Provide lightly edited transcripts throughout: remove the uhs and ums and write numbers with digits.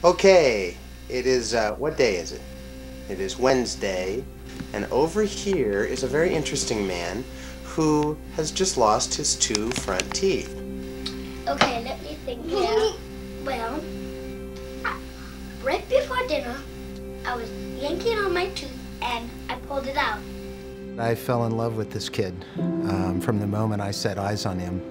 Okay, it is, what day is it? It is Wednesday, and over here is a very interesting man who has just lost his 2 front teeth. Okay, let me think here. Well, right before dinner, I was yanking on my tooth and I pulled it out. I fell in love with this kid from the moment I set eyes on him.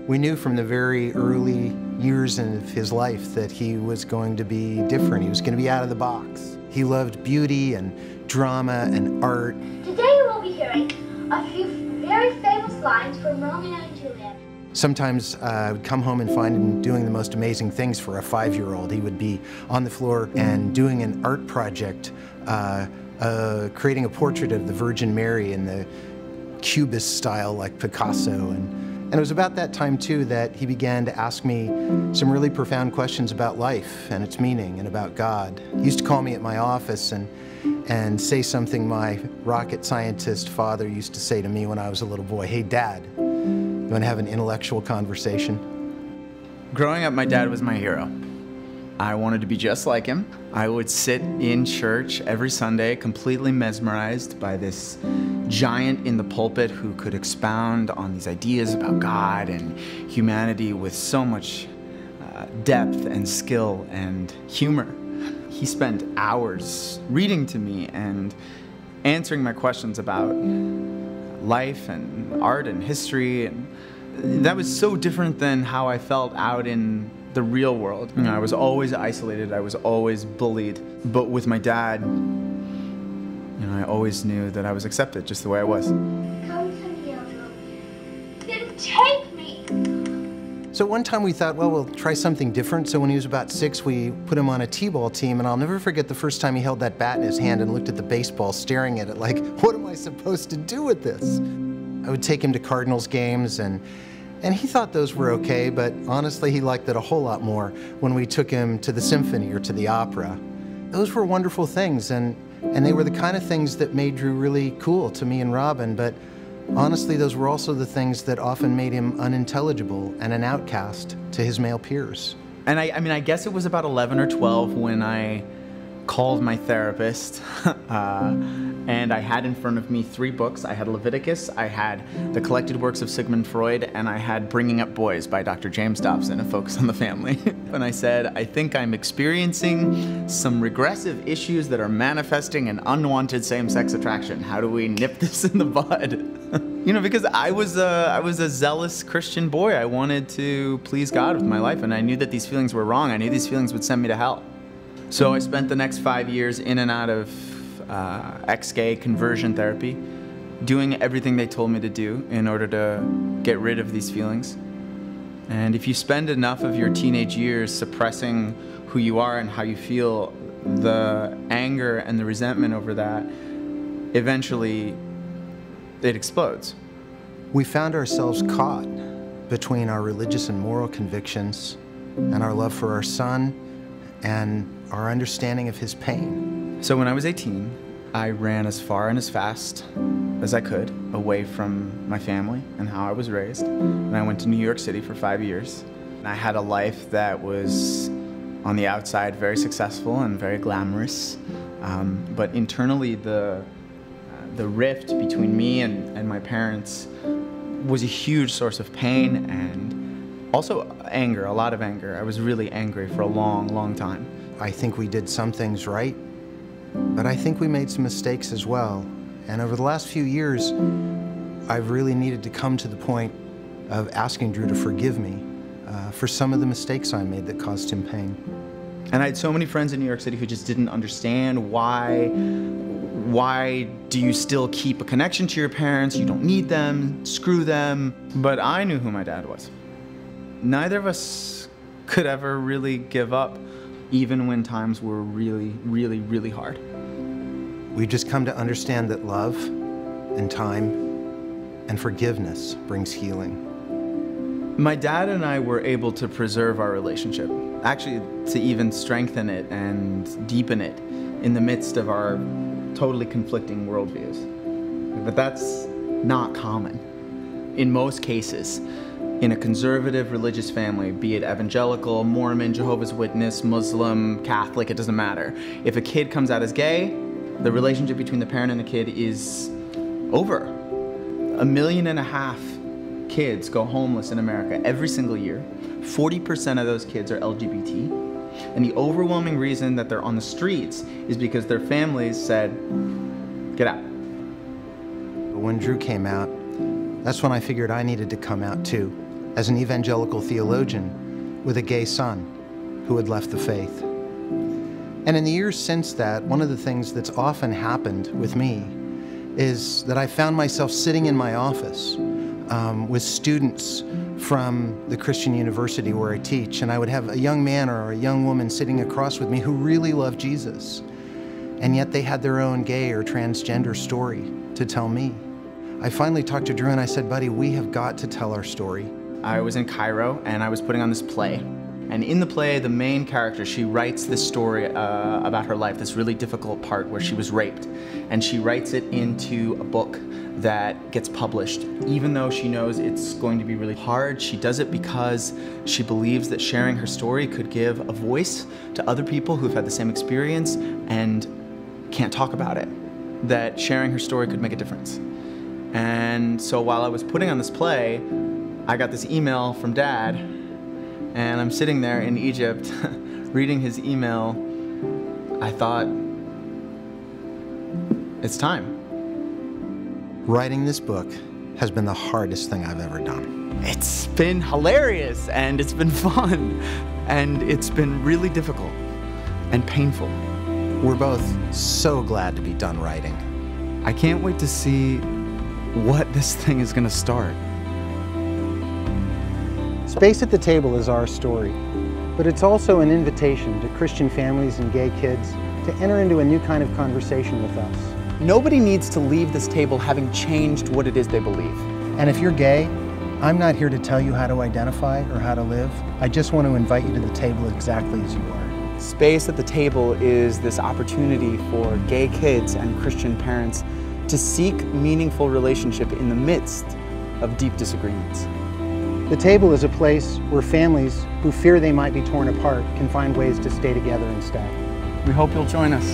We knew from the very early years of his life that he was going to be different. He was going to be out of the box. He loved beauty and drama and art. Today you will be hearing a few very famous lines from Romeo and Juliet. Sometimes I would come home and find him doing the most amazing things for a 5-year-old. He would be on the floor and doing an art project, creating a portrait of the Virgin Mary in the Cubist style like Picasso. And it was about that time, too, that he began to ask me some really profound questions about life and its meaning and about God. He used to call me at my office and say something my rocket scientist father used to say to me when I was a little boy. Hey, Dad, you want to have an intellectual conversation? Growing up, my dad was my hero. I wanted to be just like him. I would sit in church every Sunday completely mesmerized by this giant in the pulpit who could expound on these ideas about God and humanity with so much depth and skill and humor. He spent hours reading to me and answering my questions about life and art and history, and that was so different than how I felt out in the real world. You know, I was always isolated, I was always bullied, but with my dad, you know, I always knew that I was accepted just the way I was. Come to me, Andrew. Then take me. So one time we thought, well, we'll try something different. So when he was about 6, we put him on a t-ball team, and I'll never forget the first time he held that bat in his hand and looked at the baseball, staring at it like, what am I supposed to do with this? I would take him to Cardinals games, and he thought those were okay, but honestly, he liked it a whole lot more when we took him to the symphony or to the opera. Those were wonderful things, and they were the kind of things that made Drew really cool to me and Robin, but honestly, those were also the things that often made him unintelligible and an outcast to his male peers. And I mean, I guess it was about 11 or 12 when I called my therapist, and I had in front of me 3 books. I had Leviticus, I had The Collected Works of Sigmund Freud, and I had Bringing Up Boys by Dr. James Dobson, A Focus on the Family. And I said, I think I'm experiencing some regressive issues that are manifesting an unwanted same-sex attraction. How do we nip this in the bud? You know, because I was a zealous Christian boy. I wanted to please God with my life, and I knew that these feelings were wrong. I knew these feelings would send me to hell. So I spent the next 5 years in and out of ex-gay conversion therapy, doing everything they told me to do in order to get rid of these feelings. And if you spend enough of your teenage years suppressing who you are and how you feel, the anger and the resentment over that, eventually it explodes. We found ourselves caught between our religious and moral convictions and our love for our son and our understanding of his pain. So when I was 18, I ran as far and as fast as I could away from my family and how I was raised. And I went to New York City for 5 years. And I had a life that was, on the outside, very successful and very glamorous. But internally, the rift between me and my parents was a huge source of pain and also anger, a lot of anger. I was really angry for a long, long time. I think we did some things right, but I think we made some mistakes as well. And over the last few years, I've really needed to come to the point of asking Drew to forgive me for some of the mistakes I made that caused him pain. And I had so many friends in New York City who just didn't understand why do you still keep a connection to your parents? You don't need them, screw them. But I knew who my dad was. Neither of us could ever really give up, even when times were really, really, really hard. We've just come to understand that love and time and forgiveness brings healing. My dad and I were able to preserve our relationship, actually to even strengthen it and deepen it in the midst of our totally conflicting worldviews. But that's not common. In most cases, in a conservative religious family, be it evangelical, Mormon, Jehovah's Witness, Muslim, Catholic, it doesn't matter. If a kid comes out as gay, the relationship between the parent and the kid is over. 1.5 million kids go homeless in America every single year. 40% of those kids are LGBT. And the overwhelming reason that they're on the streets is because their families said, get out. When Drew came out, that's when I figured I needed to come out too, as an evangelical theologian with a gay son who had left the faith. And in the years since that, one of the things that's often happened with me is that I found myself sitting in my office with students from the Christian university where I teach, and I would have a young man or a young woman sitting across with me who really loved Jesus, and yet they had their own gay or transgender story to tell me. I finally talked to Drew and I said, buddy, we have got to tell our story. I was in Cairo and I was putting on this play. And in the play, the main character, she writes this story about her life, this really difficult part where she was raped. And she writes it into a book that gets published. Even though she knows it's going to be really hard, she does it because she believes that sharing her story could give a voice to other people who've had the same experience and can't talk about it. That sharing her story could make a difference. And so while I was putting on this play, I got this email from Dad, and I'm sitting there in Egypt reading his email. I thought, it's time. Writing this book has been the hardest thing I've ever done. It's been hilarious, and it's been fun, and it's been really difficult and painful. We're both so glad to be done writing. I can't wait to see what this thing is going to start. Space at the Table is our story, but it's also an invitation to Christian families and gay kids to enter into a new kind of conversation with us. Nobody needs to leave this table having changed what it is they believe. And if you're gay, I'm not here to tell you how to identify or how to live. I just want to invite you to the table exactly as you are. Space at the Table is this opportunity for gay kids and Christian parents to seek meaningful relationship in the midst of deep disagreements. The table is a place where families who fear they might be torn apart can find ways to stay together instead. We hope you'll join us.